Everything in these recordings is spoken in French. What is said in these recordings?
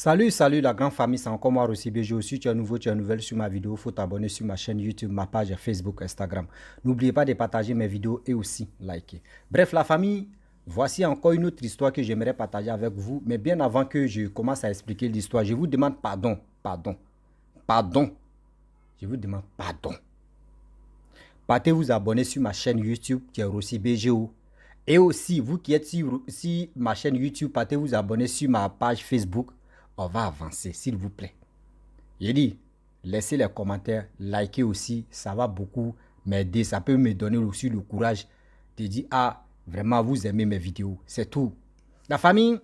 Salut la grande famille, c'est encore moi Rossi BG. Si tu es nouveau, tu es nouvelle sur ma vidéo, il faut t'abonner sur ma chaîne YouTube, ma page Facebook, Instagram. N'oubliez pas de partager mes vidéos et aussi liker. Bref, la famille, voici encore une autre histoire que j'aimerais partager avec vous. Mais bien avant que je commence à expliquer l'histoire, je vous demande pardon. Je vous demande pardon. Partez vous abonner sur ma chaîne YouTube qui est Rossi BGO. Et aussi, vous qui êtes sur ma chaîne YouTube, partez vous abonner sur ma page Facebook. On va avancer, s'il vous plaît. J'ai dit, laissez les commentaires, likez aussi, ça va beaucoup m'aider. Ça peut me donner aussi le courage de dire, ah, vraiment, vous aimez mes vidéos. C'est tout. La famille,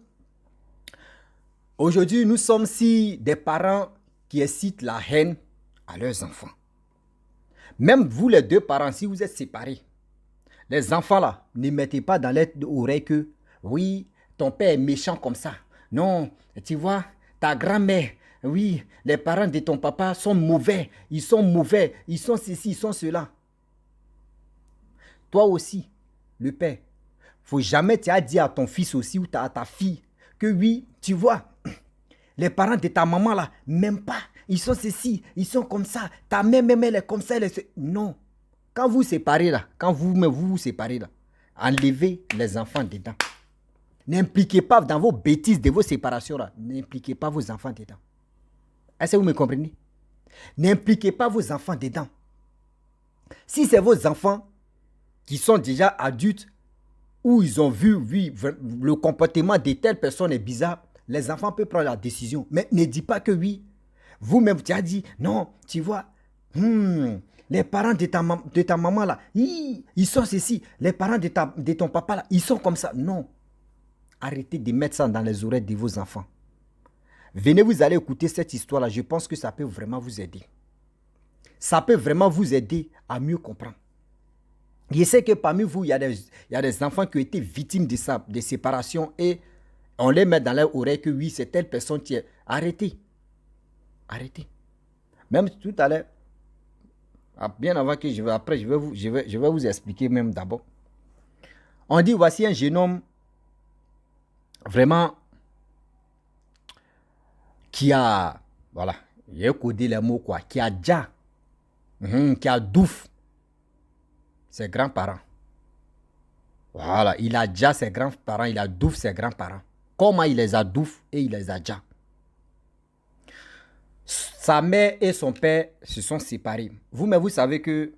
aujourd'hui, nous sommes si des parents qui incitent la haine à leurs enfants. Même vous, les deux parents, si vous êtes séparés, les enfants là, ne mettez pas dans l'oreille que, oui, ton père est méchant comme ça. Non, tu vois, ta grand-mère, oui, les parents de ton papa sont mauvais, ils sont ceci, ils sont cela. Toi aussi, le père, faut jamais tu as dit à ton fils aussi ou à ta fille que oui, tu vois, les parents de ta maman là, même pas, ils sont ceci, ils sont comme ça, ta mère même elle est comme ça, non. Quand vous séparez là, quand vous séparez là, enlevez les enfants dedans. N'impliquez pas dans vos bêtises de vos séparations là. N'impliquez pas vos enfants dedans. Est-ce que vous me comprenez? N'impliquez pas vos enfants dedans. Si c'est vos enfants qui sont déjà adultes, où ils ont vu, oui, le comportement de telle personne est bizarre, les enfants peuvent prendre la décision. Mais ne dis pas que oui. Vous-même, tu as dit, non, tu vois, les parents de ta maman là, ils sont ceci. Les parents de ton papa là, ils sont comme ça. Non. Arrêtez de mettre ça dans les oreilles de vos enfants. Venez, vous allez écouter cette histoire-là. Je pense que ça peut vraiment vous aider. Ça peut vraiment vous aider à mieux comprendre. Je sais que parmi vous, il y a des enfants qui ont été victimes de ça, de séparation, et on les met dans leur oreille que oui, c'est telle personne qui est. Arrêtez. Arrêtez. Même tout à l'heure, bien avant que je vais vous expliquer même d'abord. On dit, voici un jeune homme vraiment qui a, voilà, j'ai codé les mots quoi, qui a déjà, qui a douf ses grands-parents. Voilà, il a déjà ses grands-parents, il a douf ses grands-parents. Comment il les a douf et il les a déjà. Sa mère et son père se sont séparés. Mais vous savez que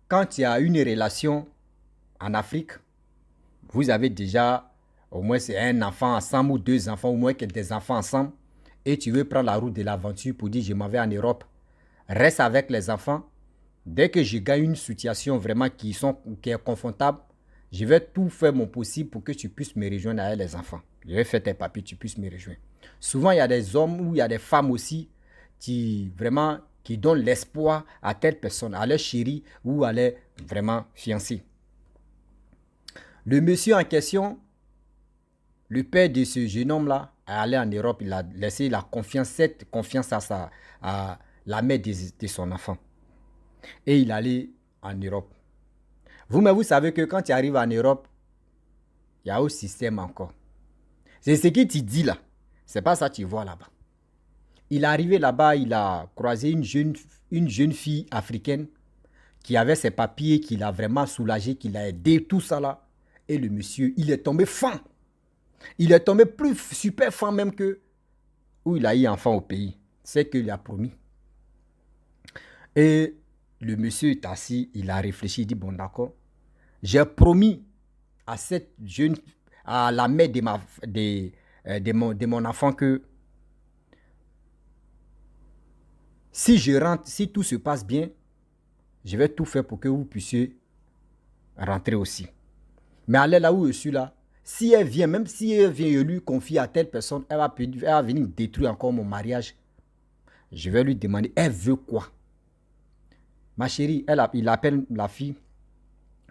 quand il y a une relation en Afrique, vous avez déjà au moins c'est un enfant ensemble ou deux enfants, au moins des enfants ensemble, et tu veux prendre la route de l'aventure pour dire je m'en vais en Europe, reste avec les enfants. Dès que je gagne une situation vraiment qui est confortable, je vais tout faire mon possible pour que tu puisses me rejoindre avec les enfants. Je vais faire tes papiers, tu puisses me rejoindre. Souvent, il y a des hommes ou il y a des femmes aussi qui donnent l'espoir à telle personne, à leur chérie ou à leur vraiment fiancé. Le monsieur en question, le père de ce jeune homme-là, est allé en Europe, il a laissé cette confiance à la mère de son enfant. Et il allait en Europe. Mais vous savez que quand tu arrives en Europe, il y a un système encore. C'est ce que tu dis là. C'est pas ça que tu vois là-bas. Il est arrivé là-bas, il a croisé une jeune fille africaine qui avait ses papiers, qui l'a vraiment soulagé, qui l'a aidé, tout ça là. Et le monsieur, il est tombé fan. Il est tombé plus super fan même que où il a eu enfant au pays. C'est qu'il a promis. Et le monsieur est assis, il a réfléchi, il dit, bon d'accord, j'ai promis à la mère de mon enfant que si je rentre, si tout se passe bien, je vais tout faire pour que vous puissiez rentrer aussi. Mais allez là où je suis là, si elle vient, même si elle vient lui confier à telle personne, elle va venir détruire encore mon mariage. Je vais lui demander, elle veut quoi? Ma chérie, il appelle la fille.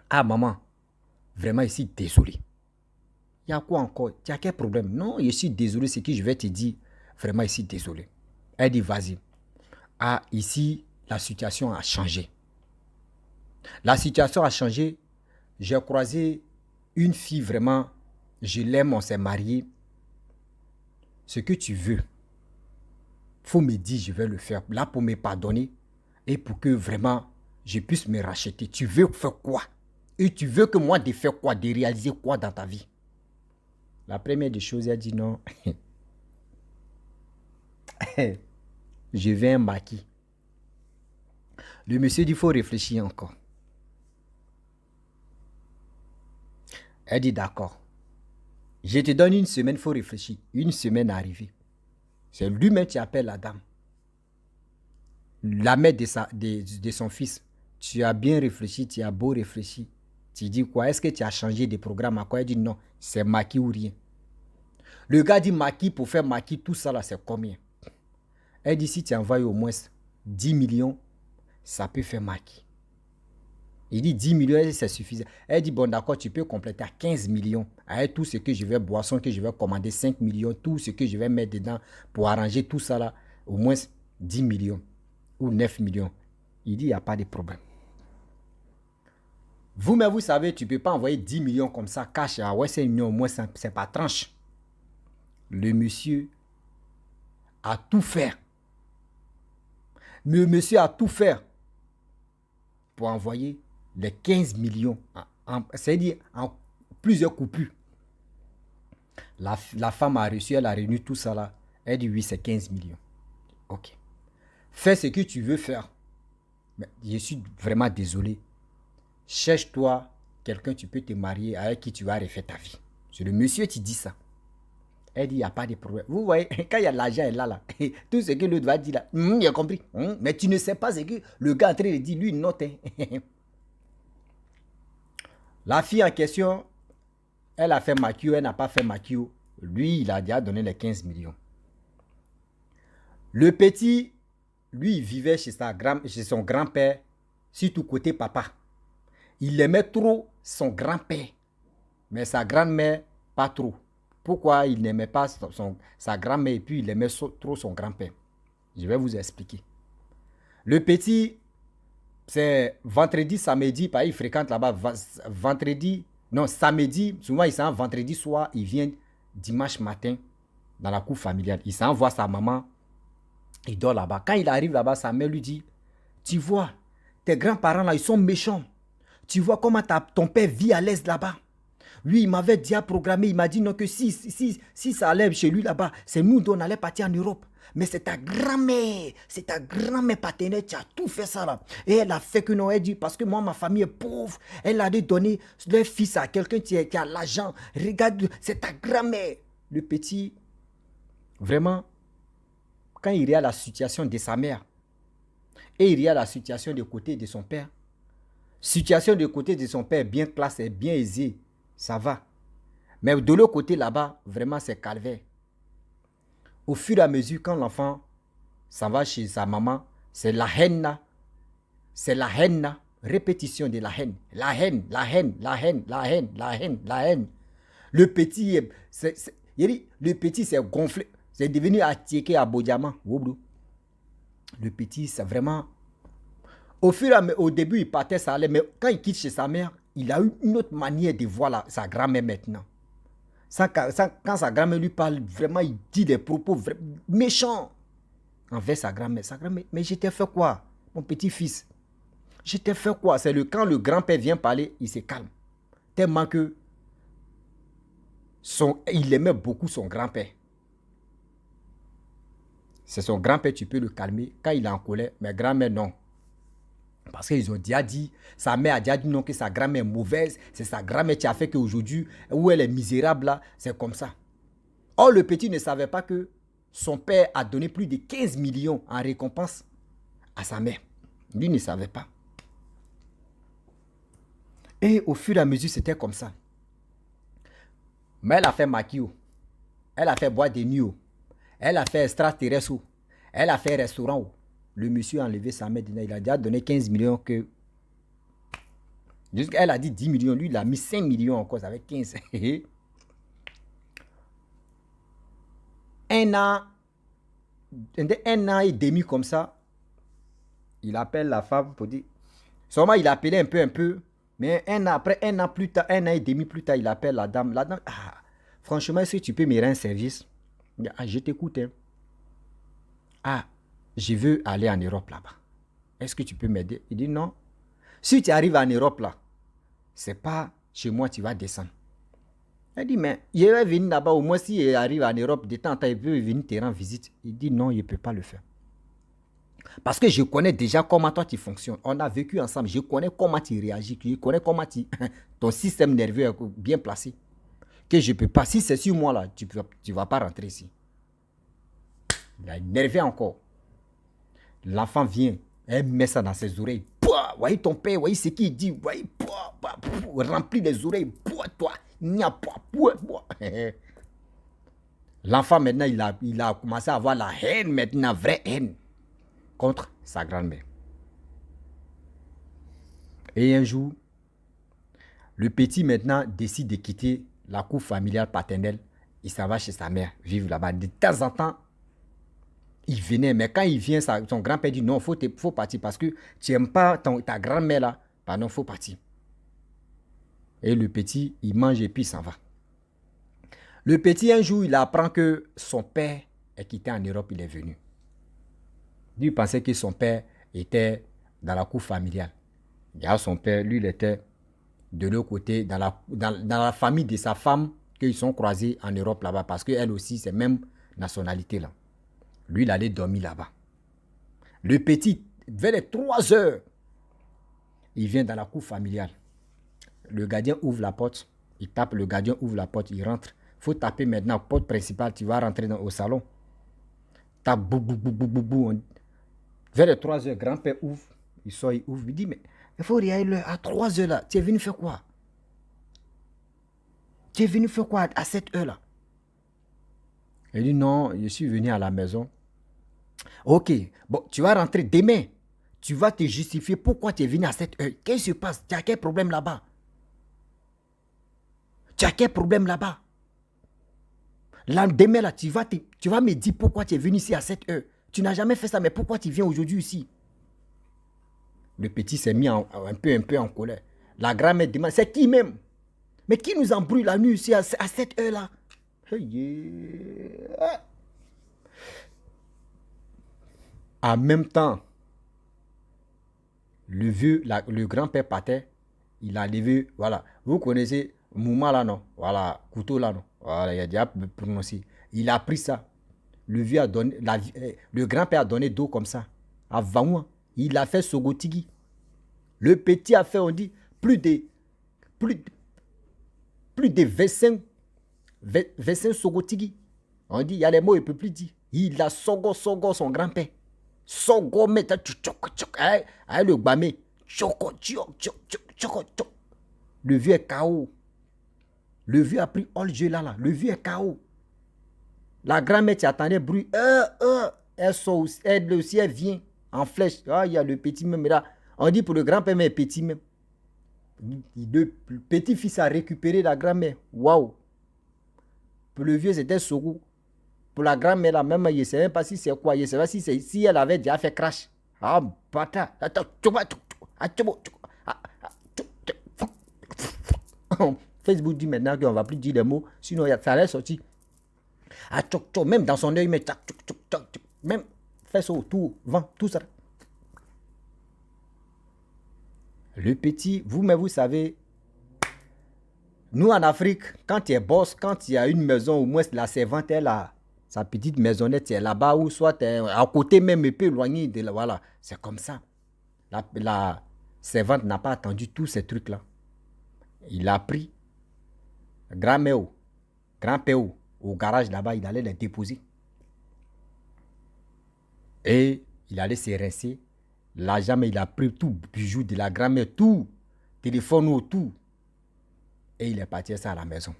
Ah maman, vraiment ici désolé. Il y a quoi encore? Tu as quel problème? Non, je suis désolé, c'est que je vais te dire. Vraiment ici désolé. Elle dit vas-y. Ah, ici, la situation a changé. La situation a changé. J'ai croisé une fille vraiment, je l'aime, on s'est marié. ce que tu veux, faut me dire, je vais le faire. Là, pour me pardonner et pour que vraiment je puisse me racheter. Tu veux faire quoi? Et tu veux que moi de faire quoi? De réaliser quoi dans ta vie? La première des choses, elle a dit non. Je veux un maquis. Le monsieur dit, il faut réfléchir encore. Elle dit, d'accord. Je te donne une semaine, il faut réfléchir. Une semaine arrivée. C'est lui-même qui appelle la dame. La mère de son fils. Tu as bien réfléchi, tu as beau réfléchir. Tu dis quoi? Est-ce que tu as changé de programme? À quoi? Elle dit non, c'est maquis ou rien. Le gars dit maquis, pour faire maquis, tout ça là, c'est combien? Elle dit si tu envoies au moins 10 millions, ça peut faire maquis. Il dit 10 millions, c'est suffisant. Elle dit bon d'accord, tu peux compléter à 15 millions. Avec tout ce que je vais, boisson que je vais commander, 5 millions, tout ce que je vais mettre dedans pour arranger tout ça là, au moins 10 millions ou 9 millions. Il dit il n'y a pas de problème. Vous-même, vous savez, tu ne peux pas envoyer 10 millions comme ça, cash à Western Union, au moins, ce n'est pas tranche. Le monsieur a tout fait. Le monsieur a tout fait pour envoyer les 15 millions, c'est-à-dire en plusieurs coupures. La femme a reçu, elle a réuni tout ça là. Elle dit oui, c'est 15 millions. Ok. Fais ce que tu veux faire. Mais je suis vraiment désolé. Cherche-toi quelqu'un, tu peux te marier avec qui tu vas refaire ta vie. C'est le monsieur qui dit ça. Elle dit, il n'y a pas de problème. Vous voyez, quand il y a l'argent là, tout ce que l'autre va dire là, il a compris. Mais tu ne sais pas ce que le gars est en train de dire, lui, il note. La fille en question, elle a fait maquillot, elle n'a pas fait maquillot. Lui, il a déjà donné les 15 millions. Le petit, lui, il vivait chez son grand-père, surtout côté papa. Il aimait trop son grand-père, mais sa grand-mère, pas trop. Pourquoi il n'aimait pas sa grand-mère et puis il aimait trop son grand-père? Je vais vous expliquer. Le petit, c'est vendredi, samedi, il fréquente là-bas. Vendredi, non, samedi, souvent il s'en va vendredi soir, il vient dimanche matin dans la cour familiale. Il s'en va sa maman, il dort là-bas. Quand il arrive là-bas, sa mère lui dit, tu vois, tes grands-parents là, ils sont méchants. Tu vois comment ton père vit à l'aise là-bas. Lui, il m'avait déjà programmé, il m'a dit non que si ça allait chez lui là-bas, c'est nous dont on allait partir en Europe. Mais c'est ta grand-mère partenaire qui a tout fait ça là. Et elle a fait que non, elle dit, parce que moi, ma famille est pauvre, elle a donné leur fils à quelqu'un qui a l'argent. Regarde, c'est ta grand-mère. Le petit, vraiment, quand il regarde la situation de sa mère, et il regarde la situation de côté de son père, situation de côté de son père bien classe et bien aisée, ça va. Mais de l'autre côté là-bas, vraiment c'est calvaire. Au fur et à mesure, quand l'enfant s'en va chez sa maman, c'est la haine là. C'est la haine là. Répétition de la haine. La haine, la haine, la haine, la haine, la haine, la haine. Le petit, le petit s'est gonflé. C'est devenu attiqué à Bodiama. Le petit, c'est vraiment... Au début, il partait, ça allait. Mais quand il quitte chez sa mère, il a eu une autre manière de voir sa grand-mère maintenant. Quand sa grand-mère lui parle, vraiment, il dit des propos méchants envers sa grand-mère. Mais je t'ai fait quoi, mon petit-fils? Je t'ai fait quoi? C'est quand le grand-père vient parler, il se calme. Tellement que il aimait beaucoup son grand-père. C'est son grand-père, tu peux le calmer. Quand il est en colère, mais grand-mère, non. Parce qu'ils ont déjà dit, sa mère a déjà dit non, que sa grand-mère est mauvaise. C'est sa grand-mère qui a fait qu'aujourd'hui, où elle est misérable là, c'est comme ça. Or, le petit ne savait pas que son père a donné plus de 15 millions en récompense à sa mère. Lui ne savait pas. Et au fur et à mesure, c'était comme ça. Mais elle a fait maquillot. Elle a fait boîte de nuit. Elle a fait extraterrestre. Elle a fait restaurant. Le monsieur a enlevé sa mère. Il a déjà donné 15 millions que... Elle a dit 10 millions. Lui, il a mis 5 millions en cause avec 15. un an et demi comme ça, il appelle la femme pour dire... Seulement, il a appelé un peu. Mais après un an plus tard, un an et demi plus tard, il appelle la dame. La dame, franchement, est-ce que tu peux me rendre un service? Il dit, ah, je t'écoute. Hein. Ah, je veux aller en Europe là-bas. Est-ce que tu peux m'aider? Il dit non. Si tu arrives en Europe là, c'est pas chez moi tu vas descendre. Elle dit, mais je vais venir là-bas, au moins si il arrive en Europe, de temps en temps, il peut venir te rendre visite. Il dit non, il ne peut pas le faire. Parce que je connais déjà comment toi tu fonctionnes. On a vécu ensemble, je connais comment tu réagis, je connais comment ton système nerveux est bien placé. Que je ne peux pas. Si c'est sur moi là, tu ne vas pas rentrer ici. Il a énervé encore. L'enfant vient, elle met ça dans ses oreilles. Pouah, voyez ton père, voyez ce qu'il dit, voyez, pouah, pouah, pouah, remplis les oreilles, pouah, toi, nia, pouah, pouah, pouah. L'enfant maintenant, il a commencé à avoir la haine maintenant, vraie haine, contre sa grand-mère. Et un jour, le petit maintenant décide de quitter la cour familiale paternelle. Il s'en va chez sa mère, vivre là-bas. De temps en temps, il venait, mais quand il vient, son grand-père dit non, il faut partir parce que tu n'aimes pas ta grand-mère là. Pardon, il faut partir. Et le petit, il mange et puis il s'en va. Le petit, un jour, il apprend que son père est quitté en Europe, il est venu. Lui, il pensait que son père était dans la cour familiale. Il y a son père, lui, il était de l'autre côté, dans la famille de sa femme, qu'ils sont croisés en Europe là-bas, parce qu'elle aussi, c'est même nationalité là. Lui, il allait dormir là-bas. Le petit, vers les 3 heures, il vient dans la cour familiale. Le gardien ouvre la porte, il tape, le gardien ouvre la porte, il rentre. Il faut taper maintenant, porte principale, tu vas rentrer au salon. Tape, bou, bou, bou, bou, bou, bou. Vers les 3 heures, grand-père ouvre, il sort, il ouvre, il dit, mais il faut y aller à 3 heures là, tu es venu faire quoi? Tu es venu faire quoi à cette heure là? Il dit, non, je suis venu à la maison. Ok, bon, tu vas rentrer demain. Tu vas te justifier pourquoi tu es venu à cette heure. Qu'est-ce qui se passe? Tu as quel problème là-bas? Tu as quel problème là-bas? Là, demain, là, tu vas me dire pourquoi tu es venu ici à cette heure. Tu n'as jamais fait ça, mais pourquoi tu viens aujourd'hui ici? Le petit s'est mis un peu en colère. La grand-mère demande, c'est qui même? Mais qui nous embrouille la nuit ici à cette heure-là? En même temps, le grand-père partait, il a levé, voilà. Vous connaissez Mouma là, non? Voilà, couteau là, non? Voilà, il a déjà prononcé. Il a pris ça. Le vieux a donné, le grand-père a donné d'eau comme ça. À Vaoua. Il a fait Sogotigi. Le petit a fait, on dit, plus de 25 Sogotigi. On dit, il y a les mots, il ne peut plus dire. Il a Sogo son grand-père. Sogo, mais le gbamé. Le vieux est KO. Le vieux a pris all jeu là. Le vieux est KO. La grand-mère qui attendait bruit. Elle aussi, elle vient en flèche. Ah, il y a le petit même là. On dit pour le grand-père, mais petit même. Le petit-fils a récupéré la grand-mère. Waouh. Pour le vieux, c'était Sogo. Pour la grand-mère, là, même, il ne sait même pas si c'est quoi. Il ne sait pas si elle avait déjà fait crash. Ah, bâtard. Facebook dit maintenant qu'on ne va plus dire les mots, sinon ça allait sortir. Même dans son œil, mais même fait ça autour, vent, tout ça. Le petit, vous savez, nous en Afrique, quand tu es boss, quand il y a une maison, au moins la servante est là, sa petite maisonnette, tu es là-bas, ou soit tu es à côté même, un peu éloigné de là, voilà. C'est comme ça. La servante n'a pas attendu tous ces trucs-là. Il a pris grand-mère, grand-père au garage là-bas, il allait les déposer. Et il allait se rincer. L'argent, mais il a pris tout, bijoux de la grand-mère, tout, téléphone, tout. Et il est parti ça à la maison.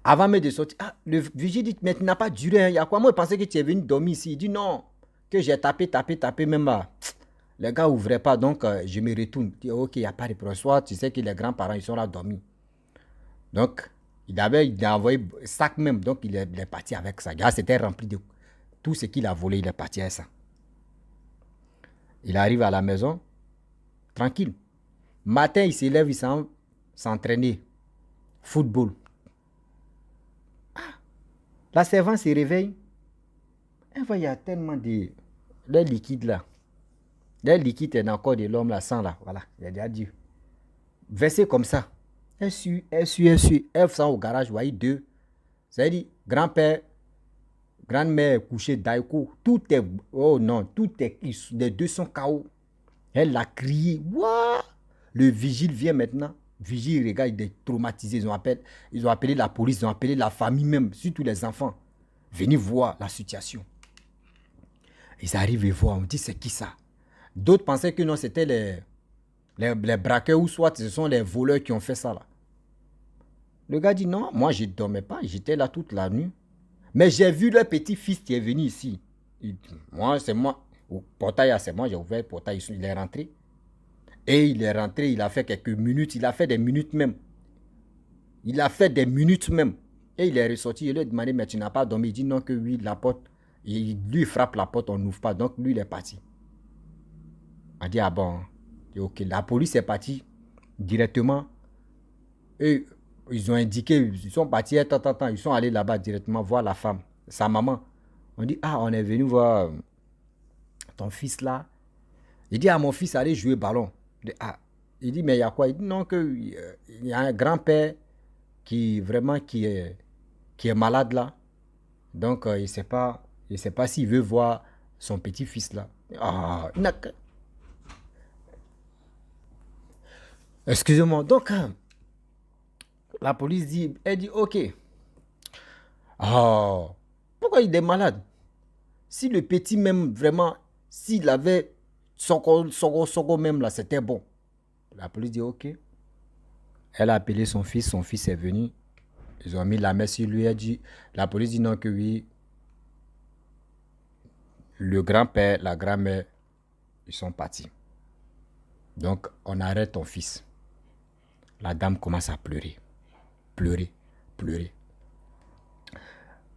Avant même de sortir, le vigile dit, mais tu n'as pas duré, hein. Il y a quoi? Moi, je pensais que tu es venu dormir ici. Il dit non, que j'ai tapé, même là. Les gars n'ouvraient pas, donc je me retourne. Je dis, ok, il n'y a pas de problème. Soit tu sais que les grands-parents, ils sont là dormir. Donc, il a envoyé sac même, donc il est parti avec ça. C'était rempli de tout ce qu'il a volé, il est parti avec ça. Il arrive à la maison, tranquille. Matin, il s'élève, il s'entraîner. Football. La servante se réveille. Elle voit, il y a tellement de liquide là. Le liquide est dans le corps de l'homme, là, sang là. Voilà, il a déjà dit. Versé comme ça. Elle suit. Elle sent au garage, vous voyez, deux. C'est-à-dire, grand-père, grand-mère couchée, Daiko. Tout est. Oh non, tout est. Les deux sont KO. Elle a crié. What? Le vigile vient maintenant. Vigile, regarde, il est traumatisé. Ils ont appelé la police, ils ont appelé la famille même, surtout les enfants. Venez voir la situation. Ils arrivent et voient. On dit, c'est qui ça? D'autres pensaient que non, c'était les braqueurs ou soit ce sont les voleurs qui ont fait ça là. Le gars dit non, moi je ne dormais pas, j'étais là toute la nuit. Mais j'ai vu le petit-fils qui est venu ici. Moi, c'est moi. Au portail, c'est moi, j'ai ouvert le portail, il est rentré. Et il est rentré, il a fait quelques minutes, il a fait des minutes même. Il a fait des minutes même. Et il est ressorti, il lui a demandé, mais tu n'as pas dormi? Il dit non, que oui, la porte. Lui, il frappe la porte, on n'ouvre pas. Donc lui, il est parti. On dit, ah bon, ok, la police est partie directement. Et ils ont indiqué, ils sont partis, ils sont allés là-bas directement voir la femme, sa maman. On dit, ah, on est venu voir ton fils là. Il dit, ah, mon fils, allez jouer ballon. Ah. Il dit, mais il y a quoi? Il dit, non, il y a un grand-père qui vraiment qui est malade là. Donc, il ne sait pas s'il veut voir son petit-fils là. Ah, excusez-moi. Donc, la police dit, elle dit, ok. Ah, pourquoi il est malade? Si le petit même, vraiment, s'il avait son même là, c'était bon. La police dit, ok. Elle a appelé son fils est venu. Ils ont mis la main sur lui, elle dit, la police dit non que oui. Le grand-père, la grand-mère, ils sont partis. Donc, on arrête ton fils. La dame commence à pleurer. Pleurer.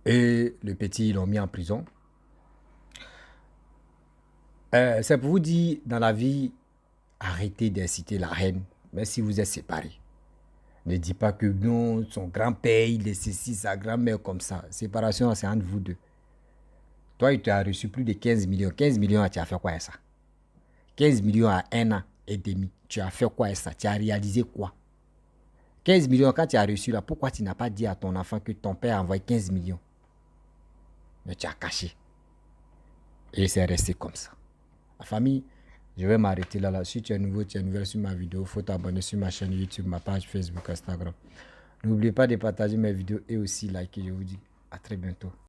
Et le petit, ils l'ont mis en prison. C'est pour vous dire, dans la vie, arrêtez d'inciter la haine, même si vous êtes séparés. Ne dis pas que non, son grand-père, il est ceci, sa grand-mère comme ça. Séparation, c'est entre vous deux. Toi, tu as reçu plus de 15 millions. 15 millions, tu as fait quoi avec ça? 15 millions à 1 an et demi. Tu as fait quoi avec ça? Tu as réalisé quoi? 15 millions, quand tu as reçu là, pourquoi tu n'as pas dit à ton enfant que ton père a envoyé 15 millions? Mais tu as caché. Et c'est resté comme ça. La famille, je vais m'arrêter là. Si tu es nouveau, tu es nouvelle sur ma vidéo, il faut t'abonner sur ma chaîne YouTube, ma page Facebook, Instagram. N'oubliez pas de partager mes vidéos et aussi liker. Je vous dis à très bientôt.